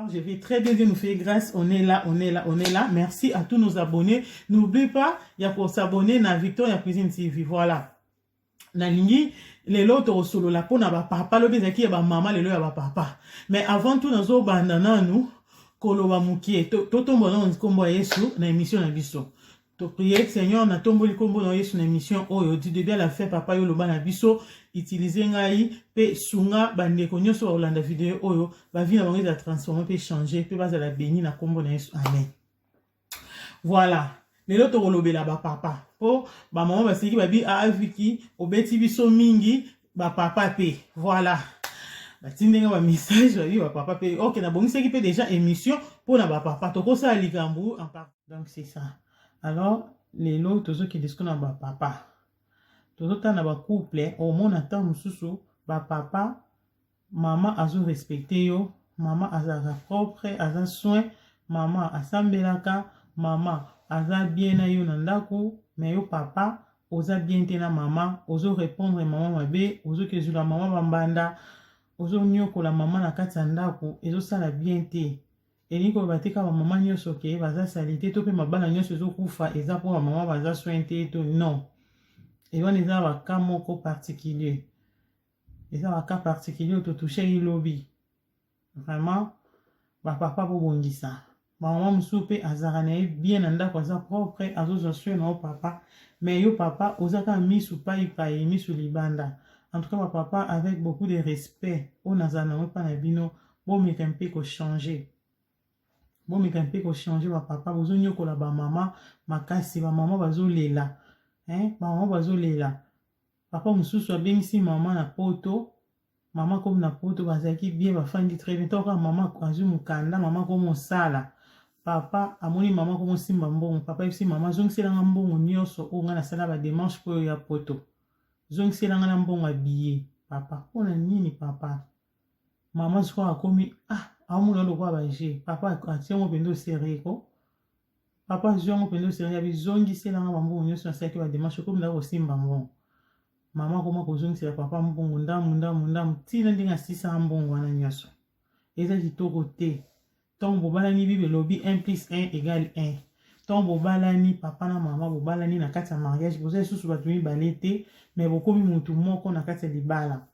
Je vais très bien, Dieu nous fait grâce. On est là, on est là, on est là. Merci à tous nos abonnés. N'oubliez pas, il y a pour s'abonner à Victoria Cuisine TV. Voilà. Nalingi, les lots solo la peau n'a pas papa, le baiser qui est maman, les lots à papa. Mais avant tout, nous avons bandana nous, koloba mukie, toto mbono kombo yesu na émission na biso. To prier Seigneur na tombo li kombo na yesu na émission oyo di début à la fin papa yo loba na biso utiliser ngai pe sunga bande ko nyoso ba olanda vidéo oyo ba vie na bango za transformer pe changer pe ba za la béni na kombo na yesu. Amen. Voilà. Les autres kolobela ba papa. Po ba maman ba siki ba bi a viki obeti biso mingi ba papa pe. Voilà. Ba tindenge ba message ba papa pe. OK, na bongi seki pe déjà émission pour na ba papa. To ko sa likambu en part. Donc c'est ça. Alors les autres qui disent qu'on a ba papa. Tout temps na ba couple au monde attend mususu ba papa maman azo respecter yo, maman aza propre, aza soin, maman asambelaka, maman aza bien na yo nandaku, mais yo papa oza bien te na maman, ozo répondre maman mabe, ozo kezula maman bambanda, ozo nyoko la maman na kati ndaku, ezo sala bien te. Eliko batika ba maman nyoso ke baza salite to pe mabana nyoso ezo kufa eza po ba maman baza soin te to non. Et on est un cas moko particulier. Et ça un cas particulier to toucher il lobby. Vraiment ba papa bo bongisa. Ma maman msupe azarane bien anda kwa za propre azo soin na papa. Mais yo papa ozaka misu pa ipaye misu libanda. En tout cas ma papa avec beaucoup de respect on azana pas na bino bon mais un peu ko changer. Bon mais un peu ko changer ma papa bozo nyoko la ba maman makasi ba maman bazo lela. Maman bazo lela. Papa mususu abengisi maman na poto. Maman comme na poto bazaki bien bafandi très bien. Toka maman azu mukanda, maman comme sala. Papa amoni maman comme simba mbongo. Papa isi maman zongisela nga mbongo nyonso o nga na sala ba démarche po ya poto. Zongisela nga na mbongo abiye. Papa, pona nini papa? Maman so akomi amuna lokwa baje. Papa atiamo pendo sereko. Papa zongo pendo sereko bizongisela nga mbongo nyonso na sala ke ba démarche comme na ko simba mbongo. Maman comment kozongisela papa mbongo ndamu tina ndinga sisa mbongo wana nyoso. Eza kitoko te. Ton bobalani bibe lobi 1 + 1 = 1. Ton bobalani papa na mama bobalani na kati ya mariage boza susu batu mibale te mais bokomi mutu moko na kati ya libala.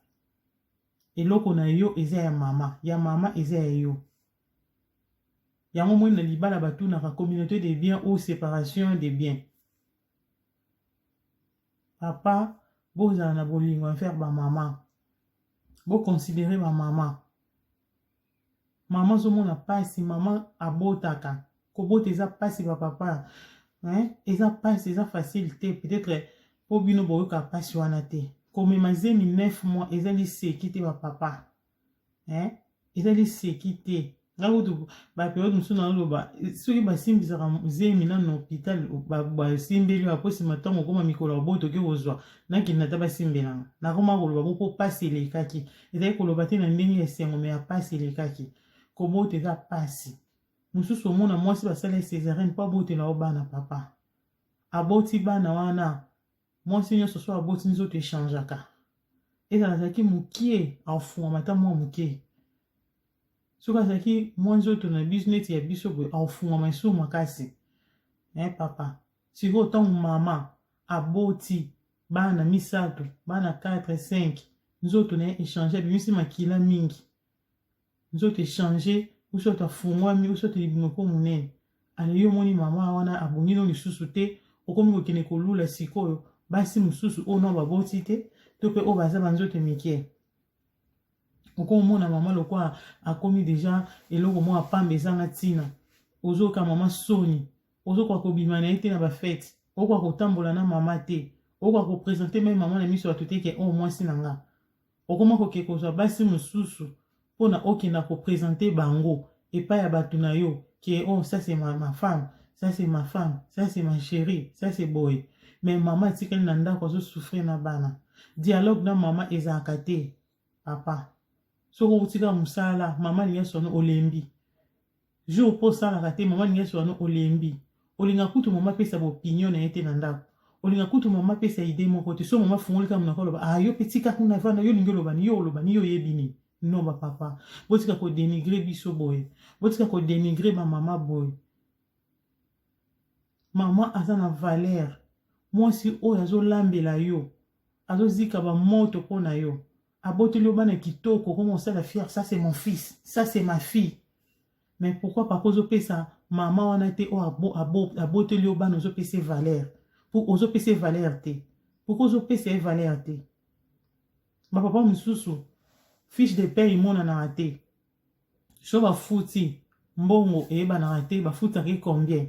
Eloko na yo eza ya mama eza ya yo. Yango moni na libala batu na communauté de biens ou séparation de biens. Papa bozala na bolingo en faire ba maman. Bo considérer ba maman. Maman zo mona pasi maman abotaka. Kobota eza pasi ba papa. Eza pasi eza facile te peut-être po bino boyoka pasi wana te. Comme mazemi 9 mois eza li seki te ba papa. Eza li seki te. Ngakutu ba période musu na loba soki basimbisaka zemi na hôpital ba simbeli ba posi matango koma mikolo boto ke ozwa nakina ta basimbelanga nakoma koloba bo pasi lekaki ezali koloba te na ndenge ya sengo me ya pasi lekaki kobote eza pasi mususu omona mwasi basala césarienne po abotela bana papa aboti bana wana mwasi nyonso so aboti nzoto echangeaka ezalaki mokie afungwama ata mwa mokie soki azalaki mwa nzoto na business ya biso boye afungwama esu makasi papa sikoyo ntango mama aboti bana misato bana 4 5 nzoto na ye echange abimisi makila mingi nzoto echange usoto afungwami usoto libimoko monene ale yo moni mama wana abongi no lisusu te okomi kokende kolula sikoyo basi mosusu oyo no baboti te to mpe oyo baza banzoto mike okomona mama lokwa akomi deja eloko mwa pamba ezanga ntina ozoka mama soni ozokoka kobima na ye te na bafete okoka kotambola na mama te okoka kopresente me mama na miso bato te ke oyo mwasi na nga okoma koke kozwa basi mosusu mpona okenda kopresente bango epai ya bato na yo ke oh ça c'est ma femme, ça c'est ma femme, ça c'est ma chérie, ça c'est boy. Mais maman etikali na ndako azosouffrir na bana. Dialogue na mama ezalaka te papa. Soko utika musala mama linga sono olembi. Jour po sala te mama linga sono olembi. Olinga kutu mama pesa ba opinion na ete na ndako. Olinga kutu mama pesa idée moko te so mama fungolika munako loba yo petika kuna vana yo lingelo bani yo lobani yo yebini. non ba papa botika ko dénigrer biso boye botika ko dénigrer ba mama boye mama aza na valeur mwasi oyo azolambela yo azozika ba moto pona yo aboteli yo bana kitoko comme ça la fière ça c'est mon fils ça c'est ma fille mais pourquoi papa ozopesa mama wana te o aboteli yo bana ozopesa valeur pour ozopesa valeur te pourquoi ozopesa valeur te ba papa mosusu fiche de paie imonanaka te so bafuti mbongo eyebanaka te bafutaki combien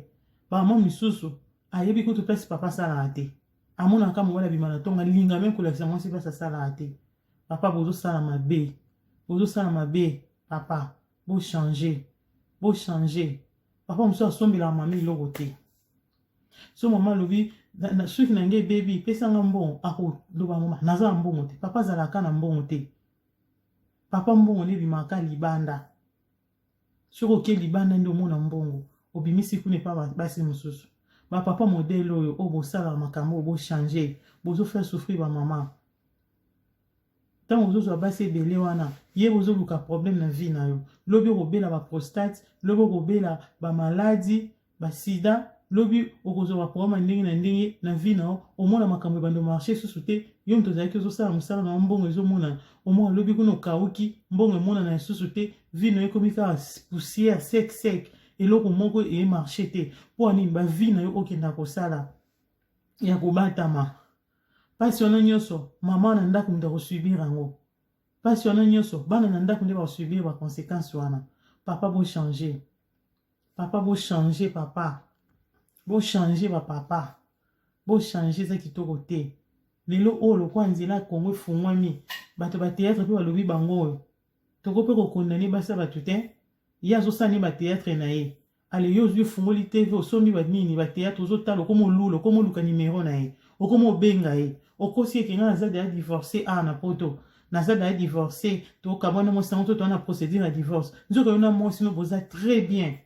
bamama misusu ayebi kutu place papa asalaka te amonaka mobali abima na ntongo alinga meme kolakisa mwasi place asalaka te papa bozosala mabe papa bochange papa mosusu asombelaka mama eloko te so mama alobi soki na nge bebi pesanga mbongo akoloba mama naza na mbongo te papa azalaka na mbongo te papa mbongo nebimaka libanda soki oke libanda nde omona mbongo obimisi kuna epa basi mosusu bapapa modele oyo oyo bosalaka makambo bochange bozofaire souffrir bamama ntango ozozwa basi ebele wana ye bozoluka problème na vie na yo lobi okobela baprostate lobi okobela bamaladi basida lobi okozwa baproblème ndenge na ndenge na vie na yo omona makambo ebando marché susu te yo moto ozalaki ozosala mosala na mbongo ezomona omona lobi kuna okauki mbongo emonana lisusu te vie na yo ekomi kaka poussière sec eloko moko emarché te mpo anini bavie na yo okenda kosala ya kobatama pasi wana nyonso mama na ndako nde akosubir yango pasi wana nyonso bana na ndako nde bakosubir baconséquence wana papa bochange bapapa bochange eza kitoko te lelo oyo lokwa nzela kongo efungwami bato bateatre mpe balobi bango oyo toko mpe kokondane basa bato te ye azosala ne bateatre na ye ale yo ozwi efungoli tv osombi banini bateatre ozotala okoma olula okoma oluka nimero na ye okoma obenga ye okosi ekenga naza deya divorce awa na poto naza deya divorce tokabwana mwasi yango to toa na procédure ya divorce nzoka yo na mwasi no boza très bien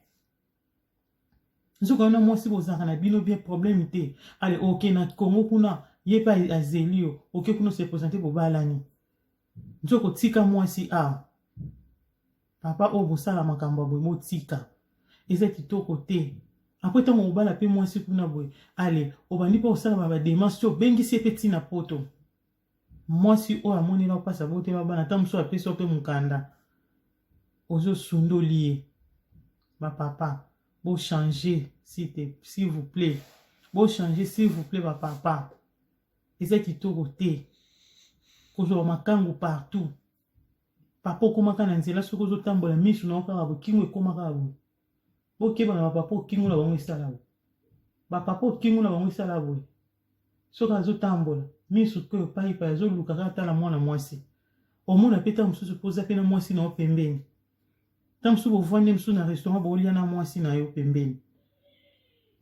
nzoka yo na mwasi bozalaka na bino bien problème te ale oke na kongo kuna ye mpe azeli yo oke kuna osepresente bobalani nzoka otika mwasi awa papa oyo bosala makambo ya boye motika eza kitoko te apres ntango mobala mpe mwasi kuna boye ale obandi mpe osala bademance obengisi ye mpe ntina poto mwasi oyo amonela opasa botema bana ata mosusu apesi yo mpe mokanda ozosundoli ye bapapa bochange s'il vous plaît bochange s'il vous plaît bapapa eza kitoko te kozwa makangu partout papa okomaka na nzela soki ozotambola misu na okaka bokingo ekomaka boye bokebana bapapa okingo na bango esala boye bapapa okingo na bango esala boye soki azotambola misu koyo paipa azoluka kaka tala mwana mwasi omona mpe ntango mosusu mpoza mpe na mwasi na yo pembeni ntango mosusu bovandi mosusu na restaurant bolia na mwasi na yo pembeni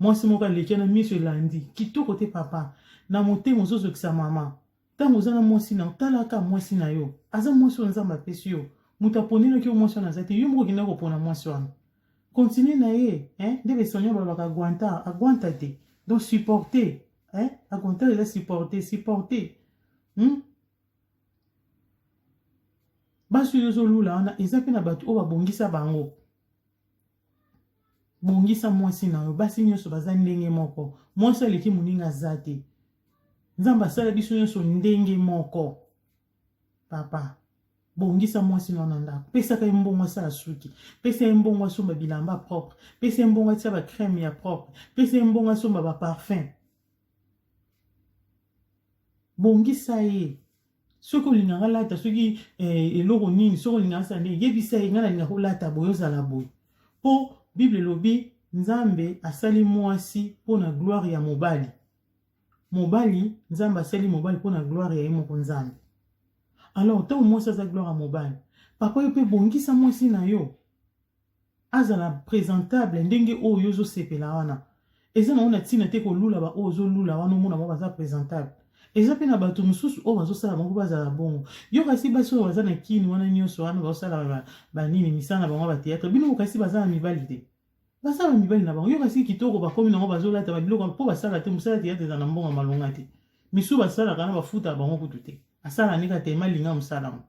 mwasi moko alekia na miso elandi kitoko te papa na motema ozozokisa mama ntango oza na mwasi na yo talaka mwasi na yo aza mwasi oyo nzambe apesi yo moto aponelaki yo mwasi wana aza te yo moko okenda kopona mwasi wana continue na ye nde besonyo balobaka agwanta te donc supporter agwanta eza supporter basi oyo ozolula wana eza mpe na bato oyo babongisa bango bongisa mwasi na yo basi nyonso baza ndenge moko mwasi aleki moninga aza te nzambe asala biso nyonso ndenge moko papa bongisa mwasi na wana ndako pesaka ye mbongo asala suki pesa ye mbongo asomba bilamba propre pesa ye mbongo atia bacrème ya propre pesa ye mbongo asomba baparfum bongisa ye soki olingaka lata soki eloko nini soki olingaka asala nde yebisa ye nga nalingaka olata boye ozala boye mpo bible elobi nzambe asali mwasi mpo na gloire ya mobali mobali nzambe asali mobali mpo na gloire ya ye moko nzambe alors ntango mwasi aza gloire ya mobali papa yo mpe bongisa mwasi na yo azala présentable ndenge oyo ozosepela wana eza na ona ntina te kolula ba oyo ozolula wana omona bango baza présentable eza mpe na bato mosusu oyo bazosala bango bazala bongo yo kasi basi oyo baza na kini wana nyonso wana bazosala banini misala na bango bateatre bino kasi baza na mibali te basala mibali na bango yo kasi kitoko bakomi nango bazolata babiloko mpo basala te mosala teatre eza na mbongo malonga te misu basalaka na bafuta bango kutu te asala nika te malinga mosala ngo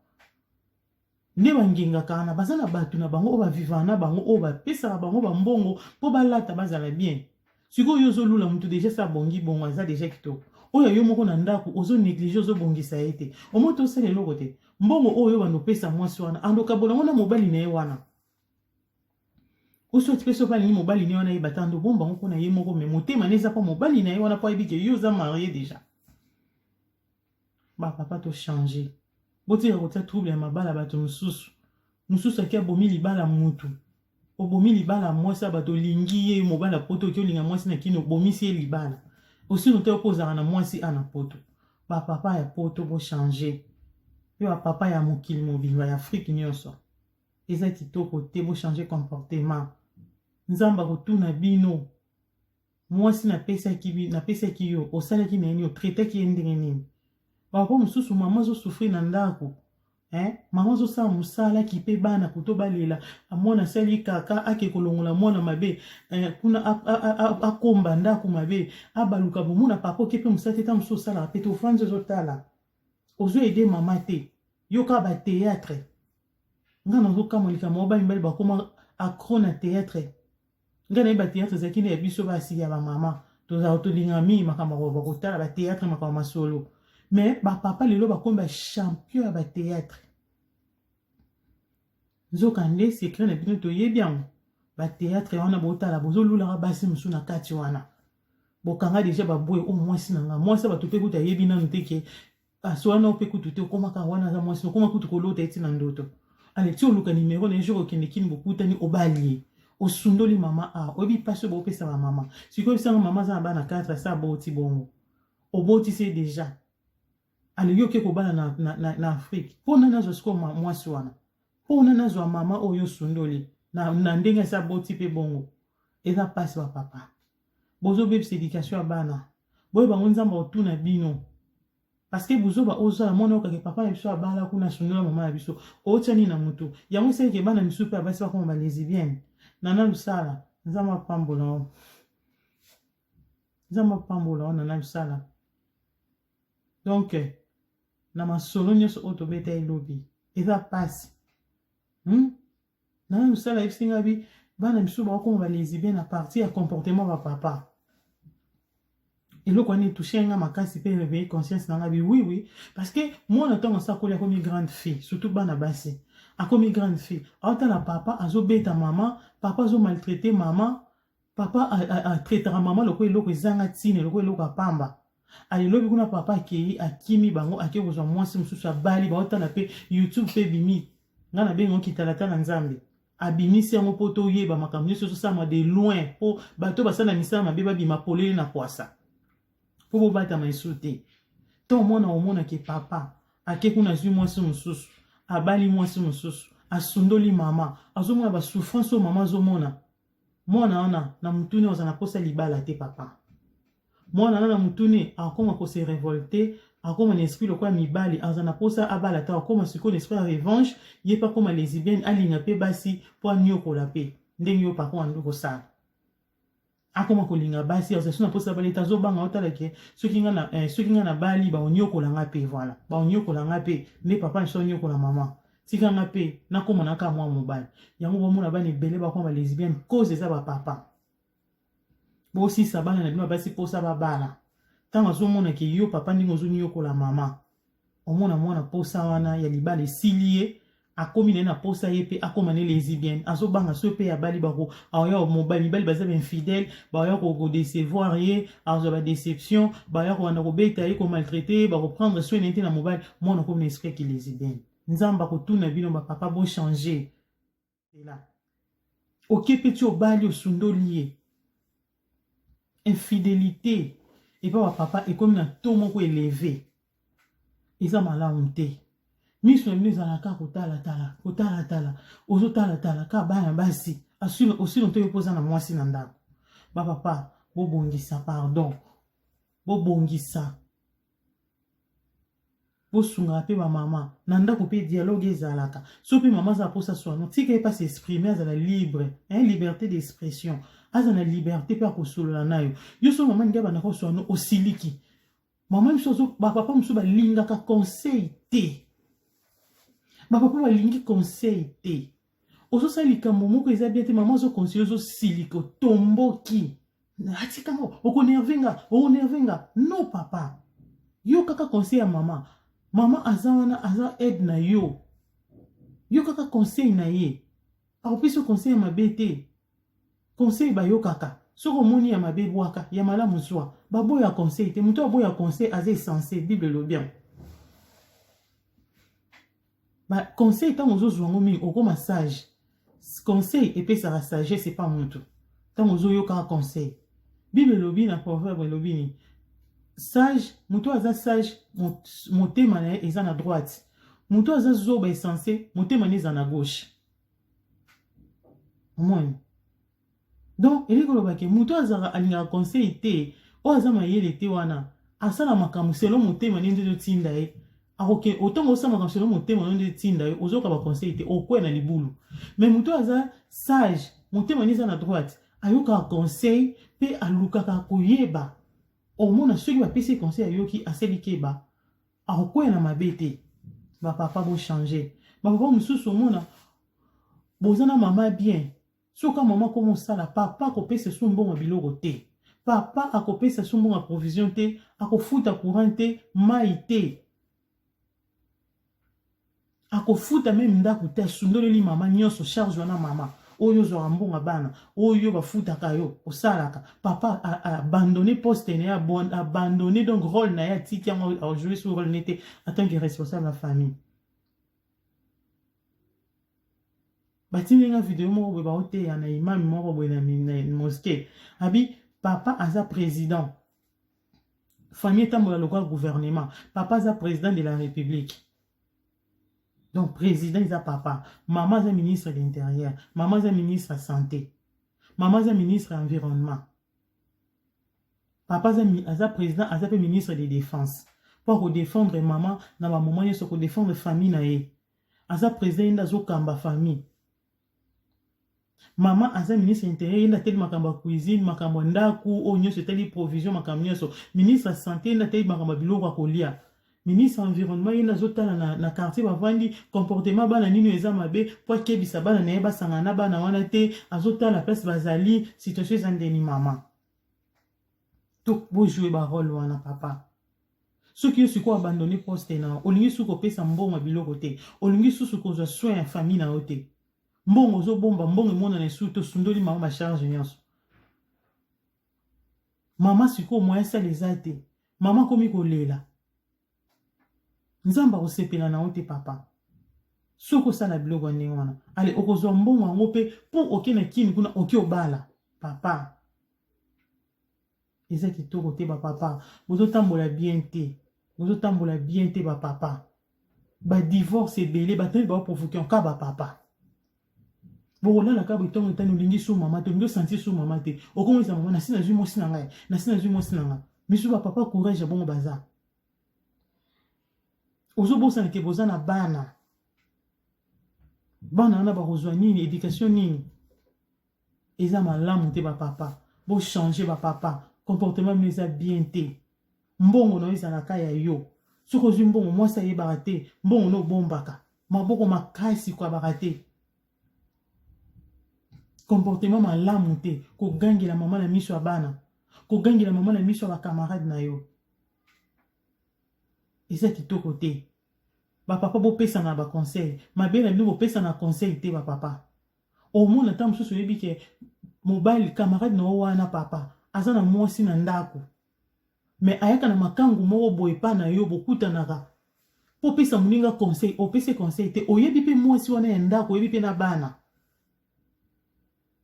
nde bangengaka na baza na bato na bango oyo bavivana na bango oyo bapesaka bango bambongo mpo balata bazala bien. Sikoyo yo ozolula motu deja sa bongi bongo aza deja kitoko. Oyo yo moko na ndako ozo néglige ozobongisa ye te. Omoto osala eloko te. Mbongo oyo bandopesa mwasi wana andoka bolongo na mobali na ye wana. Oso ati peso bali ni mobali na ye wana yeba tando bomba moko na ye moko me motema neza pa mobali na ye wana po ayebi ke yo oza marié déjà. Ba papa to changer. Botika kotia trouble ya mabala bato mosusu. Mosusu aki abomi libala mutu. Obomi libala mwasi bato lingi ye mobala poto ki olinga mwasi na kino obomisi ye libala. Osi no te opozaka na mwasi ana poto. Ba papa ya poto bo changer. Yo ba papa ya mokili mobimba ya Afrique nyonso. Eza kitoko te bo changer comportement. Nzamba kotuna bino. Mwasi na pesa ki yo osalaki na nini o traiter ki ndenge nini. Papa mosusu mama zo souffrir na ndako. Mama zo sa musala ki pe bana kuto balela amona sali kaka ake kolongola mwana mabe kuna akomba ndako mabe abaluka bomuna papa ke pe musate ta muso sala pe to franze zo tala ozo aider mama te yoka ba théâtre ngana zo kamolika mo ba mbele ba koma accro na théâtre ngana ba théâtre zakine ya biso ba si ya ba mama to za otolinga mi makamba ba kotala ba théâtre makamba solo. Mais ba papa lelo ba komba champion ya ba théâtre. Nzokande secret na bino to yebian. Ba théâtre wana botala bozo lula basi musu na kati wana. Bokanga déjà ba boye o mwasi nanga. Mwasi ba tope kuta yebi na nteke. Aswana ope kutu te komaka wana za mwasi koma kutu kolota eti na ndoto. Ale ti oluka numéro na jour okende kini bokuta ni obali. Osundoli mama a. Obi passe bo pesa ba mama. Siko bisanga mama za ba na 4 sa boti bongo. Oboti c'est déjà. Ale yo ke ko bana na Afrique. Pona na zo sko mwasi wana. Pona na zo mama oyo sundoli. Na ndenge sa boti pe bongo. Eza passe ba papa. Bozo bebs éducation bana. Boye ba nzamba otuna bino. Parce que bozo ba ozo la mona okake papa na biso abala kuna sundoli mama na biso. Otani na mutu. Yango se ke bana misu pe abasi ba koma ba lesbienne. Nana lusala. Nzamba pambola. Nzamba pambola nana lusala. Donc na masolo nyonso oyo tobeta elobi eza pasi na mosala esinga bi bana misu bakoma balesibien na partie ya comportement ba papa eloko wana etouche nga makasi mpe réveiller conscience nanga bi oui parce que mwana ntango asakoli akomi grande fille surtout bana basi akomi grande fille aotala papa azobeta mama papa azomaltraite mama papa atraitera mama loko eloko ezanga ntina eloko eloko apamba alobi kuna papa akei akimi bango ake kozwa mwasi mosusu abali baotala pe YouTube pe bimi nga na bengo kitalatala nzambe abimisi yango mpo toyeba makambo nyonso ezosalama de loin mpo bato basala misala mabe babima polele na kwasa mpo bobatama esu te to omona ke papa ake kuna azwi mwasi mosusu abali mwasi mosusu asundoli mama azomona basouffrance oyo mama azomona mwana wana na mutuni oza na posa libala te papa mwana na mutuni akoma ko se révolter akoma na esprit lokwa mibali azana posa abala ta akoma siko l'esprit ya revanche ye pa koma lesbienne alinga pe basi po anyokola pe ndenge yo pako andoko sala akoma kolinga basi azana na posa bali tazo banga otala ke soki nga na bali ba onyokola nga pe voilà ba onyokola nga pe ne papa nso onyokola mama tika nga pe nakoma na ka mwa mobali yango bomona bani bele ba koma lesbienne cause eza ba papa bosi sabana na bino basi posa babala tanga zomona ke yo papa ndingo zonyokola mama omona mwana posa wana ya libala esilie akomi na posa ye pe akoma ne lesbienne azobanga so pe ya bali bako ayo mobali bali baza infidèle ba yo ko décevoir ye azo ba déception ba yo ko na ko beta ye ko maltraiter ba ko prendre soin n'était na mobali mwana ko na esprit ki lesbienne nzamba ko tuna bino ba papa bo changer c'est là OK petit obali osundolié infidélité et pas papa et comme na to moko élevé eza malamu te miso na za la ka kotala ozo tala ka bana basi asino aussi non te posa na mwasi na ndako ba papa bobongisa pardon bobongisa bosunga pe ba mama na ndako pe dialogue ezalaka so pe mama za posa sono tika e pas s'exprimer za la libre liberté d'expression aza na liberté pe akosolola nayo yo so mama ngaba na ko sono osiliki mama miso ba papa miso ba lingaka conseil te Ba papa balingi conseil te. Ozo sa likambo moko eza bien te maman zo conseil ozo siliko tomboki. Atika ngo okonervenga. Non papa. Yo kaka conseil ya maman. Maman aza aide na yo. Yo kaka conseil na ye. Akopesi conseil ya mabe te. Conseil ba yo kaka. Soko moni ya mabe bwaka ya malamu zwa. Babo ya conseil te. Muto abo ya conseil aza essentiel. Bible lo bien. Ba conseil tant ozo zwango mingi okoma sage. Conseil epesaka sagesse c'est pas mutu. Tant ozo yo kaka conseil. Bible lobi na proverbe lobi ni. Sage, mutu aza sage, motema na eza na droite. Mutu aza zoba essentiel, motema na eza na gauche. Omoni. Donc, eleko lobake mutu aza alinga conseil te, o aza mayele te wana. Asala makambo selon motema nende zo tinda e. Akoke otongo osala makambo selon motema nende tinda e, ozoka ba conseil te, okwe na libulu. Mais mutu aza sage, motema na eza na droite. Ayoka conseil pe alukaka koyeba. Omona soki bapesi conseil ayoki aseli keba. Akokwena na mabete. Ba papa bo changer. Ba papa mususu omona bozana mama bien. Soka mama komo sala papa akopesa so mbongo biloko te. Papa akopesa so mbongo provision te, akofuta courant te, mai te. Akofuta même ndako te sundoleli mama nyonso charge wana mama. Oyo zo ambonga bana, oyo bafuta kayo, osalaka. Papa a abandonné poste ne abandonné donc rôle na ya tiki a joué sur rôle n'était en tant que responsable de la famille. Batini nga vidéo mo ba ote ya na imam mo bo na mosquée. Abi papa aza président. Famille tambola local gouvernement. Papa aza président de la République. Donc, président, il a papa. Maman, est ministre de l'Intérieur. Maman, est ministre de la Santé. Maman, est ministre de l'Environnement. Papa, est président, est ministre de la Défense. Pour défendre maman, dans ma maman, il faut défendre la famille. Il est président de la famille. Maman, est ministre de l'Intérieur, il a tel makamba cuisine, makamba ndaku, onyo, c'est tel provision, makamba nyoso. Ministre de la Santé, il a tel makamba biloko kolia. Ministre environnement il azotala na quartier bavandi comportement bana nini eza mabe po kebisa bana na yeba sangana bana wana te azotala place bazali situation ezandeni mama to bo jouer ba rôle wana papa soki yosi ko abandonner poste na olingi suko pesa mbongo biloko te olingi susu ko zo soin ya famille na ote mbongo zo bomba mbongo mona na suto sundoli mama ba charge nyonso mama siko moyen ça les a te mama komi ko lela Nzamba osepela na ote papa. Soko sala biloko ndenge wana. Ale okozwa mbongo yango pe po okena kini kuna oki obala papa. Eza kitoko te ba papa. Bozo tambola bien te. Bozo tambola bien te ba papa. Ba divorce ebele ba tani ba provoquer ka ba papa. Bokola la ka betongo tani olingi so mama te, olingi sentir so mama te. Okomisa mama na sina zwi mosi na ngai. Na sina zwi mosi na ngai. Misu ba papa courage bongo baza. Ozo bosa na ke boza na bana. Bana wana bakozwa nini, éducation nini. Eza malamu te ba papa. Bo changer ba papa. Comportement meza bien te. Mbongo no eza na kaya yo. Soko zwi mbongo mwasa yebaka te. Mbongo no bombaka. Maboko makasi kwa bakate. Comportement malamu te. Ko gangi la mama na miso ya bana. Ko gangi la mama na miso ya ba camarade na yo. Eza kitoko te. Ba papa bo pesa na ba conseil. Ma belle bo pesa na conseil te ba papa. Au moins na tam so yebi ke mobile camarade no wana papa. Azana mwasi na ndako. Mais ayaka na makangu moko boye pa na yo bokuta naka. Po pesa muninga conseil, o pesa conseil te. Oyebi pe mwasi wana ya ndako, oyebi pe na bana.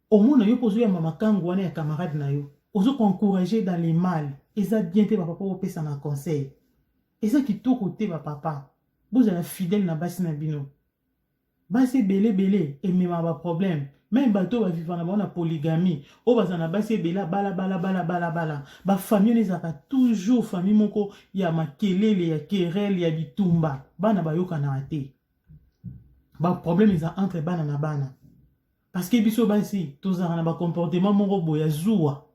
Au moins na yo pozo ya makangu wana ya camarade na yo. Ozo encourager dans les mal. Eza bien te ba papa bo pesa na conseil. Eza kitoko te ba papa. Vous êtes fidèle na basi na bino. Basi belé et même ba problème. Même bateau va vivre na polygamie. O baza na basi bela bala. Ba famille les a toujours famille moko ya makelele ya querelle ya bitumba. Bana ba yoka na ate. Ba problème ils entre bana na bana. Parce que biso basi tozara na ba comportement moko boya zuwa.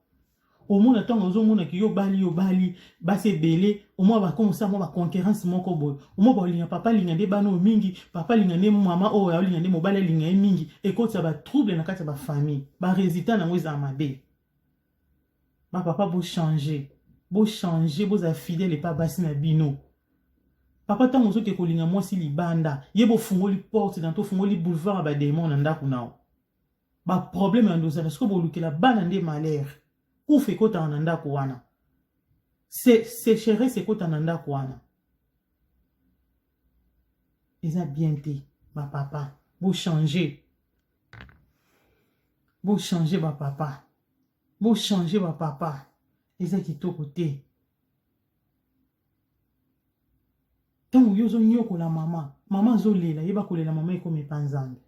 au moins attend aux hommes qui yo bali base belé au moins va comme ça moi va concurrence moko boy au moins bolinga papa linga de bano mingi papa linga ne mama o ya linga ne mobile linga mingi et quand ça va trouble na kati ba famille ba résultat na ngweza mabe ba papa bo changer bo za fidèle et pas basi na bino papa tango zo ke kolinga mwasi libanda yebo fungoli porte dans to fungoli boulevard ba démon na ndako nao ba problème ya ndoza parce que bo lukela bana nde malheur ou fait kota na ndako wana c'est chéri c'est kota na ndako wana eza bien te ba papa bo changer ba papa bo changer ba papa eza kitoko te tango yo zo nyokola mama zo lela yeba kolela mama ekomi panzambe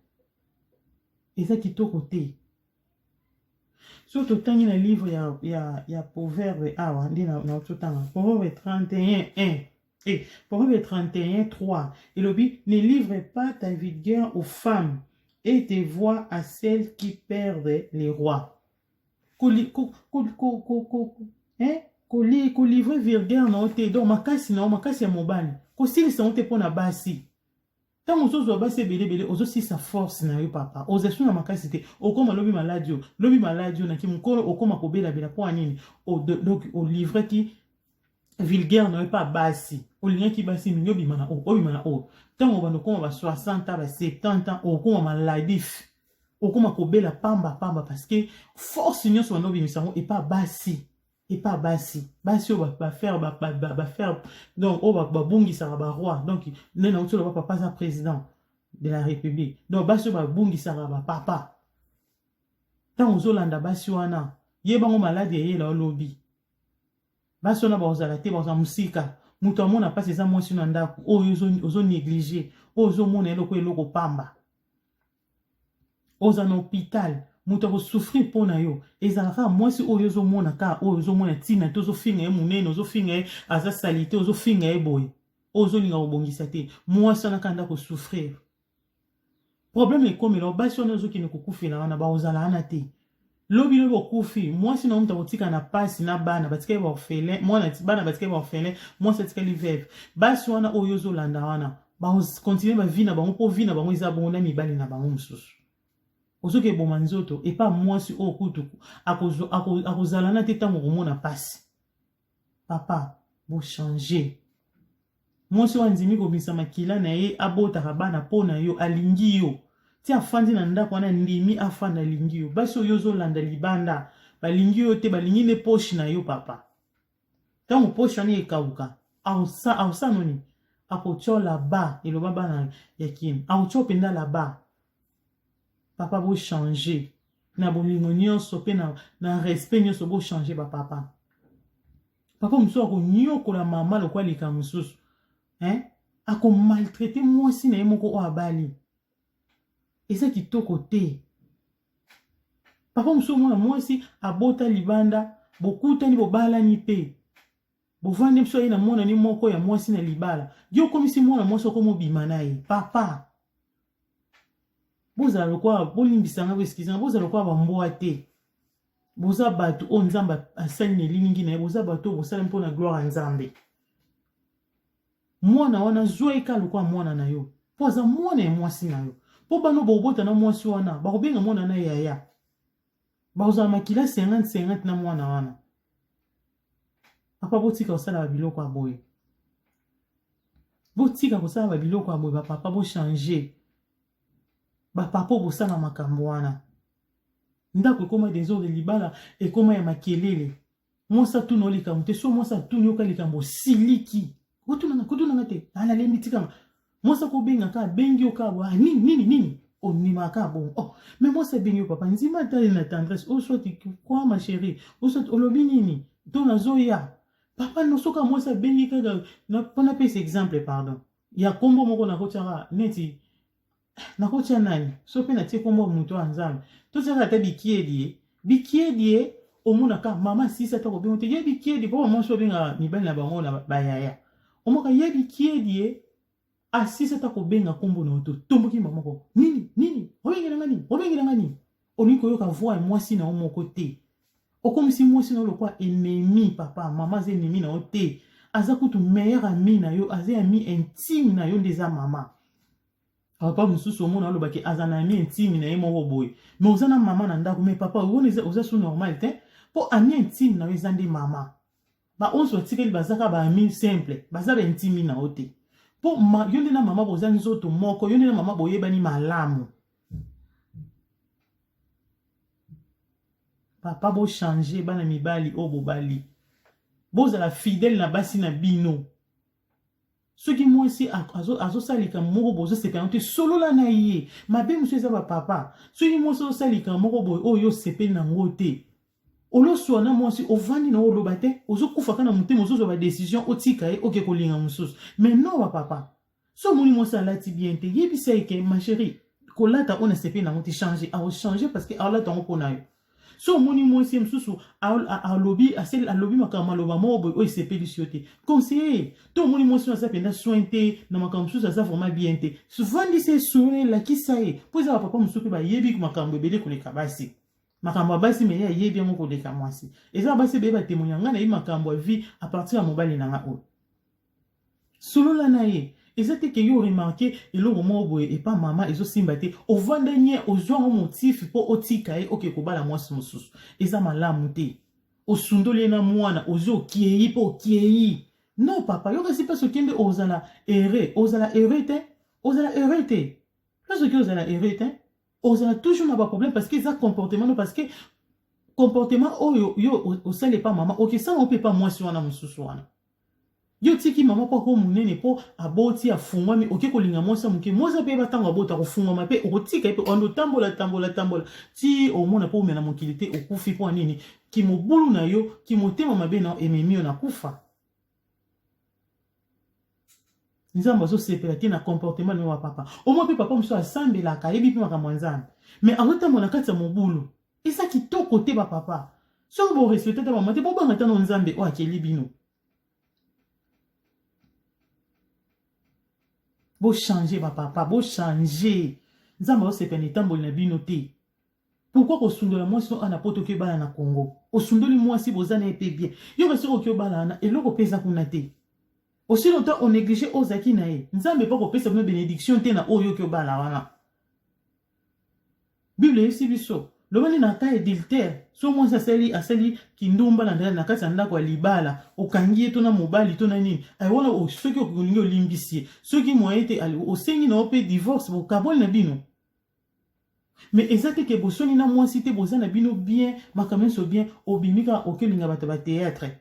eza kitoko te surtout tangi na livre ya proverbe awa ndi na ototanga proverbe 31:1 et proverbe 31:3 elobi ne livre pas ta vigueur aux femmes et tes voix à celles qui perdent les rois livre vigueur na ote donc makasi ya mobali kosilisa ote pona basi tango ozo basi ebele ozo sa force na yo papa ozo na makasi te okoma lobi maladio na kimukolo okoma kobela po anini donc au livre qui vulgaire na yo pa basi olinga ki basi minyo bimana o tango bano koma ba 60 ans ba 70 ans okoma maladif okoma kobela pamba parce que force nyonso bano bimisango et pas basi basi ba faire donc ba bungisa ba roi donc nena utolo ba papa président de la république donc basi ba bungisa ba papa tant ozolanda basi wana yebango malade ye la lobby basi wana ba ozala te ba oza musika muto amona pasi eza mwasi na ndako ozo négliger ozo mona eloko pamba oza na hôpital muto ko souffrir pona yo ezalaka mwasi oyo zo mona ka oyo zo mona tina to zo finga munene ozo finga aza salite ozo finga boy ozo linga obongisa te mwasi na kanda ko souffrir problème est comme lo basi ona zo kine kokufela wana ba ozala ana te lobi lo bokufi mwasi na muta kotika na pasi na bana batika ba orphelin mwana bana batika ba orphelin mwasi atika li veuve basi wana oyo zo landa wana ba continuer ba vie na bango po vie na bango isa bona mibali na bango mususu ozoke boma nzoto et pas mwasi o kutuku akozala na te tango komona pasi papa bo changer mwasi wanzimi kobisa makila na ye abotaka bana pona yo alingi yo ti afandi na ndako wana ndimi afanda alingi yo basi oyo ozolanda libanda balingi yo te balingi ne poche na yo papa tango poche wana ekauka ausa noni akotia là-bas eloba bana ya kim akotia penda là-bas papa bo changer na bolingo nyonso pe na respect nyonso bo changer ba papa muso ako nyokola mama lokwa lika mususu ako maltraiter mwasi na ye moko o abali eza kitoko te papa muso mwana mwasi abota libanda bokutani bobalani pe bovandi biso ye na mwana ni moko ya mwasi na libala yo komisi mwana mwasi okomobima na ye papa bozala lokwa bolimbisanga boeskizanga bozala lokwa bamboa te boza bato o nzambe asali na elilingi na ye boza bato oyo bosala mpo na gloire ya nzambe mwana wana zwa eka lokwa mwana na yo mpo aza mwana ya mwasi na yo mpo bano bobota na mwasi wana bakobenga mwana na yaya bakozala makila 50-50 na mwana wana papa botika kosala babiloko ya boye botika kosala babiloko ya boye bapapa bochange bapapa bosala makambo wana ndako ekoma desordre libala ekoma ya makelele mwasa tuna olikambo te so mwasa tuni yoka likambo siliki kotunanga te analembi tikama mwasa kobenga ka bengi yoka nini onimaka bon mais mwasa bengi yo papa nzima tali na tendresse osoti kwa ma chérie osoti olobi nini to nazoya papa nosoka mwasa bengi kaka pona pesa exemple pardon ya kombo moko nakotiaka neti nakotia nani so pe natie kombo muto ya nzambe totiaka ata bikiedie omonaka mama sisa ta kobenga te ye bikiedi po mama so benga mibali na bango na bayaya omoka ye bikiedie asisa ta kobenga kombo na oto tomboki mama ko nini obengelanga nini olingi koyoka voix ya mwasi na omoko te Comme si moi sinon le quoi ennemi papa maman c'est ennemi na ote aza kutu meilleur ami na yo aza ami intime na yo ndeza maman papa mususu omona alobaki aza na ami intime na ye moko boye mais oza na maman na ndako mais papa oza so normal te po ami intime na yo eza nde maman ba onso batikeli bazaka ba ami simple baza ba intime na ote po yo nde na maman boza nzoto moko yo nde na maman boyebani malamu. Papa bo changer bana mibali o bobali. Boza la fidèle na basi na bino. Ce qui moi aussi azo salika moko bozo sepelante solo la na ye. Mabe monsieur za ba papa. Ce qui moi so salika moko boy o yo sepel na ngote. Olo swana moi aussi ovandi na olobate ozo kufaka na mutemo ozo ba décision otika e oke kolinga mususu. Mais non wa papa. So moni moi ça lati bien te yebisa eke ma chérie. Kolata on a sepel na ngote changer. A changer parce que ala tango pona yo. So moni moi si msusu a lobby makama loba mobo o sepeli siote conseiller to moni moi si na penda sointe na makam msusu ça vraiment bien te souvent dit c'est sourire la qui ça est pour ça papa msusu ba yebi makambo bele koleka basi makambo basi me ya yebi ngo koleka mwasi eza basi be ba témoignanga na yi makambo vie à partir ya mobali na nga o solo la na ye ezate ke yo remarqué eloko moko boye et pas maman ezo simba te ovanda nye ozwa motif po otika e oke kobala mwasi mosusu eza malamu te osundoli na mwana ozo kiei po kiei non papa yo kasi pas okende ozala erreur te parce que ozala erreur te ozala toujours na ba problème parce que ça comportement parce que comportement yo osale pas maman ok ça on peut pas mwasi wana mosusu wana yo tiki mama po ko munene po aboti afungwa mi oke kolinga mosa muke mosa pe batango abota kofungwa mape okotika pe ondo tambola ti omona po mena mokilité okufi po nini ki mobulu na yo ki motema mabe na ememi yo na kufa nzamba zo sepela ti na comportement no wa papa o mo pe papa mso asambela ka yebi pe makambo nzambe mais amotambola kati ya mobulu esa kitoko te ba papa so bo respecter ta mama te bo banga tano nzambe o akeli bino. Bo changer ba papa, bo changer. Nzamba o sepeni tamboli na bino te. Pourquoi ko sundola moi so ana poto ke bala na Congo? O sundoli moi si bozana epé bien. Yo ba siko ke bala na eloko pesa kuna te. Aussi longtemps on néglige ozaki na e. Nzambe pa ko pesa na bénédiction te na oyo ke bala wana. Bible yesi biso. Lobani na ka adultère. So moi asali kindumba na ndala na kati anda kwa libala. Okangi to na mobali to na nini. Ai wana o soki okulingi olimbisie. Soki moyete ali osengi na ope divorce bo kabol na bino. Mais exacte ke bosoni na mwasi te bozana bino bien, makamenso bien, obimika okelinga bato ba théâtre.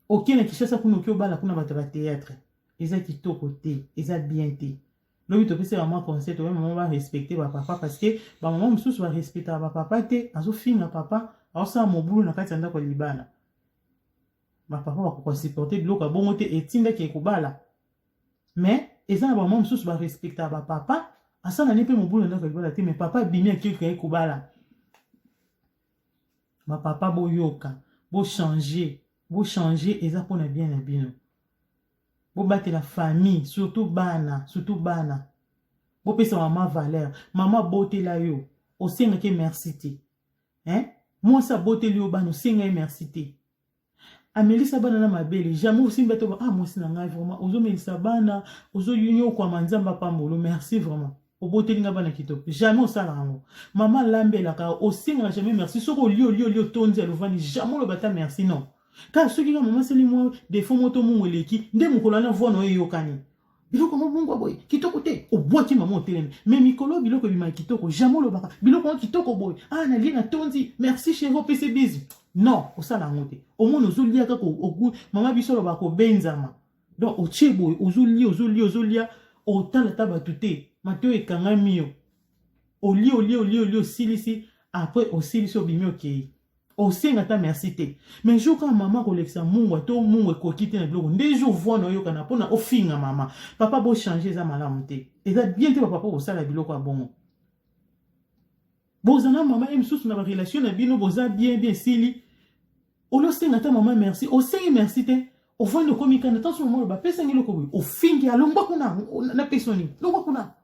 Okena kishasa kuna okobala kuna bato ba théâtre. Eza kitoko te, eza bien te. Lobi to pese vraiment conseil to maman va respecter ba papa parce que ba maman mususu va respecter ba papa te, azo finga papa, aosa mobulu na kati anda ko libana. Ba papa va ko supporter biloko bongo te etinda ke ekobala. Mais eza na ba maman mususu va respecter ba papa. Asana nepe mobulu ndako libala te mais papa bimi akilka ekobala. Ma papa boyoka, bo changer eza pona bien na bino. Bo battre la famille, surtout bana. Bo pesa maman valeur, maman beauté la yo, o senga ke merci te. Hein? Moi sa beauté li yo bana, o senga merci te. Amelisa bana na mabele, jamais aussi mbeto ah moi sina ngai vraiment, ozo melisa bana, ozo yunyo kwa manzamba pambolo, merci vraiment. O beauté linga bana kitoko, jamais o sala ngo. Maman lambela ka o senga jamais merci, soko lio tonzi alovani, jamais le bata merci non. Car ceux qui ont maman c'est moi des fois moto mon eleki nde mukolo na vono yokani biloko mo mungu boy kitoko te o boki maman telemi mais mikolo biloko bima kitoko jamais le baka biloko kitoko boy ah na lina tonzi merci chez vos PC busy non o sala ngote o mono zulia ka ko ogu maman bisolo ba ko benzama donc o cheboy ozulia o tala taba tuté mato e kanga mio o li silisi après o silisi o bimi okay. O senga ta merci te. Mais jo quand maman koleksa mungu to mungu ekoki te na biloko. Nde jo voix no yoka na pona ofinga mama. Papa bo changer za malamu te. Eza bien te papa ko sala biloko a bongo. Bozana mama emsusu na ba relation na bino boza bien sili. O lo senga ta mama merci. O senga merci te. O voix no komika na tanso mo ba pesa ngilo ko. O fingi alongba kuna na pesoni. Longba kuna.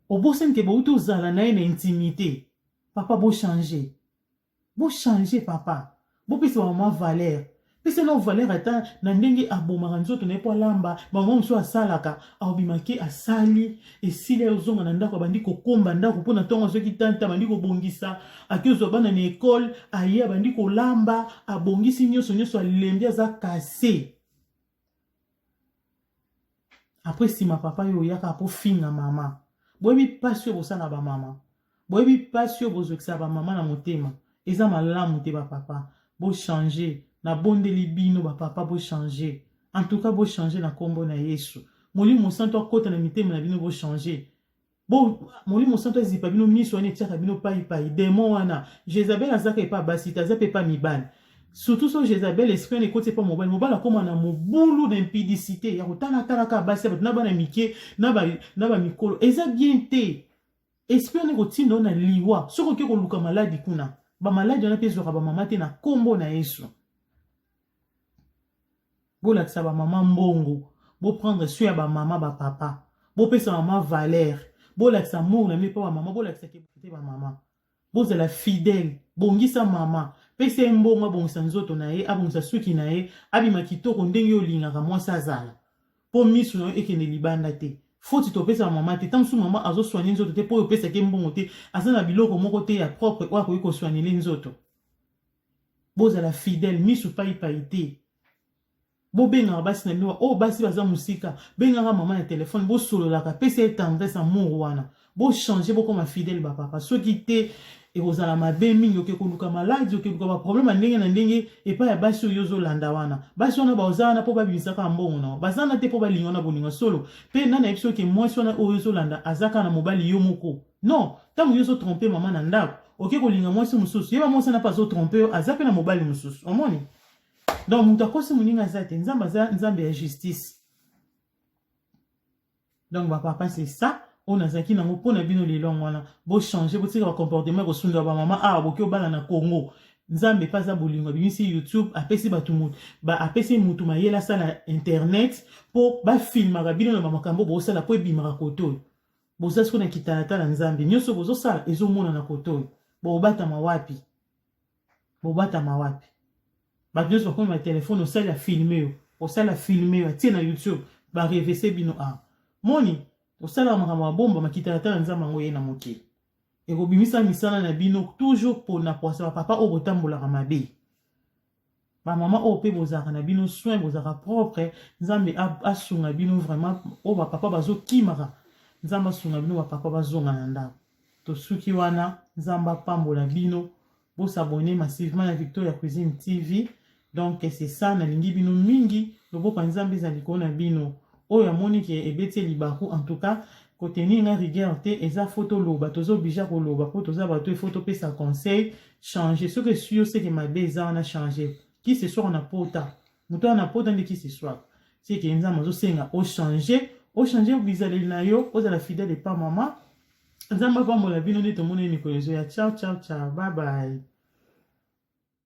O bo senga ke bo uto zala na intimité. Papa bo changer. Bo changer papa. Bo pesa maman valeur. Pesa no valeur ata na ndenge abomaka nzoto na epo lamba, maman muso asalaka, aobimaki asali, esili ozonga na ndako bandi kokomba ndako pona tongo soki tanta bandi kobongisa, akiozo bana na école, aye bandi kolamba, abongisi nyonso alembi aza cassé. Après si ma papa yo yaka po finga mama. Boyebi pasio bosana ba mama. Boyebi pasio bozokisa ba mama na motema. Eza malamu te ba papa. Bo changer. Na bondeli bino ba papa bo changer. En tout cas bo changer na kombo na Yesu. Molimo santo akota na mitema na bino bo changer. Bo molimo santo ezipa bino miso ane tiaka bino pai. Démon wana. Jezabel azaka epa basita azape pa mibali. Surtout sur Jézabel, l'esprit n'est côté pas mobile. Mobile a comme un boulot d'impudicité. Il y a autant de basi, n'a pas mike, n'a pas mikolo. Et ça bien té. Esprit n'est côté non na liwa. Sur que luka maladi kuna. Ba maladi on a pèse ba maman te na kombo na Yesu. Bo la sa ba maman mbongo. Bo prendre soin ba maman ba papa. Bo pèse maman valeur. Bo la sa mou na me pas ba maman. Bo la sa ke ba maman. Bo la fidèle. Bongisa maman. Pese mbongo abongisa nzoto na ye, abongisa suki na ye, abima kitoko ndenge olingaka mwasi azala. Po misu na ekende libanda te. Foti to pesa mama te, tamsu mama azo soigner nzoto te po yo pesa ke mbongo te, azana biloko moko te ya propre wako yiko soigner le nzoto. Boza la fidèle misu pai te. Bo benga basi na bino, oh basi baza musika, benga mama na téléphone, bo solo laka pesa tendresse amour wana. Bo changer bo comme fidèle ba papa. Soki te et vous allez ma bien mingi oke koluka maladi oke koluka problème ndenge na ndenge et pas ya basi yozo landa wana basi wana bazana po babisaka mbongo na bazana te po balinga na bolinga solo pe nana episo ke mwasi wana yozo landa azaka na mobali yo moko non tamu yozo tromper maman na ndako oke kolinga mwasi mususu yeba mwasi na pas zo tromper azaka na mobali mususu omoni donc mutu akosi muninga zate nzambe ya justice donc ba papa c'est ça. On a zaki na ngo na bino lelo ngwana bo changer bo tika ba comportement ko sunda ba mama boki obala na Congo nzambe pas za bolingo bimisi YouTube apesi batu mutu ba apesi mutu mayela sala internet po ba filma ba bino na makambo bo sala po ebimaka koto bo zasko na kitana na nzambe nyoso bozo sala ezo mona na koto bo bata mawapi ba nyoso ko ma téléphone o sala filmer atie na YouTube ba revese bino moni osala makambo bomba makitana nzamba ngo ye na mokili ekobimisa misala na bino toujours pona poasa papa o botambolaka mabe ba mama o pe bozaka na bino soin bozaka propre nzambe asunga bino vraiment o ba papa bazo kimaka nzamba asunga bino ba papa bazonga na ndako to suki wana nzamba pambola bino bo s'abonner massivement à Victoria Cuisine TV donc c'est ça na lingi bino mingi loboko nzambe za likona bino oyo amoni ke ebeti libaku en tout cas côté ninga rigueur te eza photo loba tozo bija ko loba po toza bato photo pesa conseil changer ce que sûr c'est que ma beza on a changé qui ce soit on a pota muto on a pota ndi qui ce soit c'est que nza mazo senga o changer bizale na yo oza la fidèle pas maman nzamba pa mo la bino ndi to moni ni kolezo ya ciao bye bye.